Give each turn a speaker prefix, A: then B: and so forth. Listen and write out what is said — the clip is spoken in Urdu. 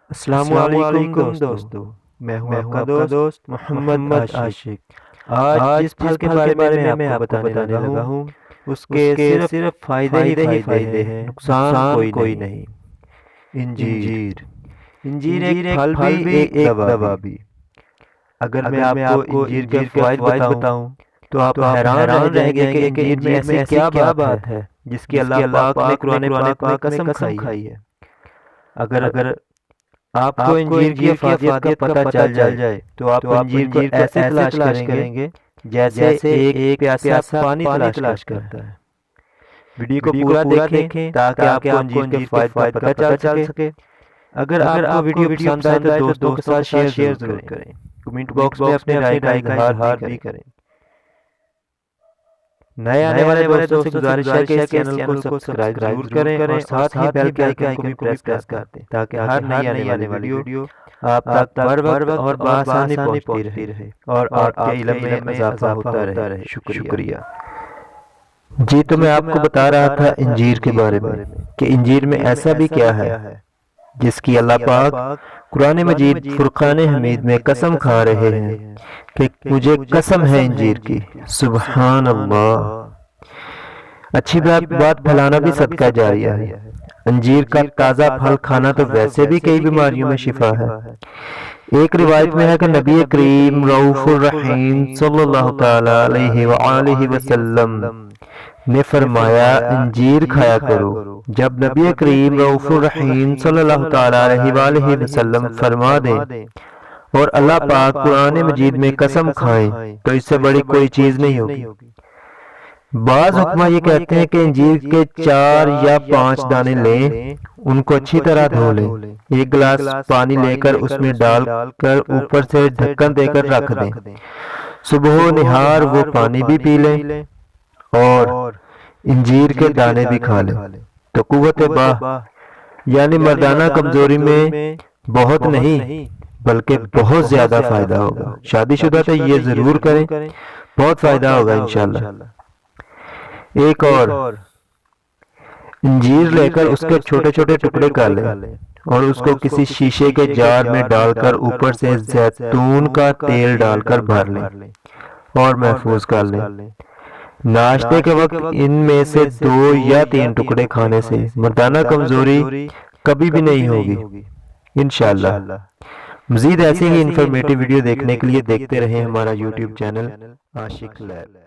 A: السلام علیکم دوستو، میں ہوں آپ کا دوست محمد عاشق۔ آج جس پھل کے بارے میں میں آپ کو بتانے لگا ہوں اس کے صرف فائدے ہی فائدے ہیں، نقصان کوئی نہیں۔ انجیر ایک پھل بھی ایک دوا بھی۔ اگر میں آپ کو انجیر کے فوائد بتاؤں تو آپ حیران رہ جائیں گے کہ انجیر میں ایسی کیا بات ہے جس کی اللہ پاک نے قرآن پاک میں قسم کھائی ہے۔ اگر آپ کو انجیر کی افادیت کا پتہ چل جائے تو آپ انجیر کو ایسے تلاش کریں گے جیسے ایک پیاسا پانی تلاش کرتا ہے۔ ویڈیو کو پورا دیکھیں تاکہ آپ کو انجیر کے فوائد کا پتہ چل سکے۔ اگر آپ کو ویڈیو پسند آئے تو دوستوں کے ساتھ شیئر ضرور کریں۔ کمنٹ باکس میں اپنے رائے کا اظہار بھی کریں۔ نئے آنے والے دوستوں سے گزارش ہے کہ اس چینل کو سبسکرائب ضرور کریں اور ساتھ ہی بیل کے آئیکن کو بھی پریس کر دیں تاکہ ہر نئی آنے والی ویڈیو آپ تک بر وقت اور بآسانی پہنچتی رہے اور آپ کے علم میں اضافہ ہوتا رہے۔ شکریہ۔ جی تو میں آپ کو بتا رہا تھا انجیر کے بارے میں کہ انجیر میں ایسا بھی کیا ہے جس کی اللہ پاک قرآن مجید فرقان حمید میں قسم کھا رہے ہیں کہ مجھے قسم ہے انجیر کی۔ سبحان اللہ۔ اچھی بات پھیلانا بھی صدقہ جاریہ ہے۔ انجیر کا تازہ پھل کھانا تو ویسے بھی کئی بیماریوں میں شفا ہے۔ ایک روایت میں ہے کہ نبی کریم رؤوف الرحیم صلی اللہ تعالی علیہ وآلہ وسلم نے فرمایا انجیر کھایا کرو۔ جب نبی کریم رؤوف الرحیم صلی اللہ تعالی علیہ وآلہ وسلم فرما دیں اور اللہ پاک قرآن مجید میں قسم کھائیں تو اس سے بڑی کوئی چیز نہیں ہوگی۔ بعض حکمہ یہ کہتے ہیں کہ انجیر کے 4 یا 5 دانے لیں، ان کو اچھی طرح دھو لیں، ایک گلاس پانی لے کر اس میں ڈال کر اوپر سے ڈھکن دے کر رکھ دیں، صبح و نہار وہ پانی بھی پی لیں اور انجیر کے دانے بھی کھا لیں تو قوت باہ یعنی مردانہ کمزوری میں بہت نہیں بلکہ بہت زیادہ فائدہ ہوگا۔ شادی شدہ تو یہ ضرور کریں، بہت فائدہ ہوگا انشاءاللہ۔ ایک اور انجیر لے کر اس کے چھوٹے چھوٹے ٹکڑے کر لیں اور اس کو کسی شیشے کے جار میں ڈال کر اوپر سے زیتون کا تیل ڈال کر بھر لیں اور محفوظ کر لیں۔ ناشتے کے وقت ان میں سے 2 یا 3 ٹکڑے کھانے سے مردانہ کمزوری کبھی بھی نہیں ہوگی انشاءاللہ۔ مزید ایسے ہی انفارمیٹیو ویڈیو دیکھنے کے لیے دیکھتے رہیں ہمارا یوٹیوب چینل عاشق لیب۔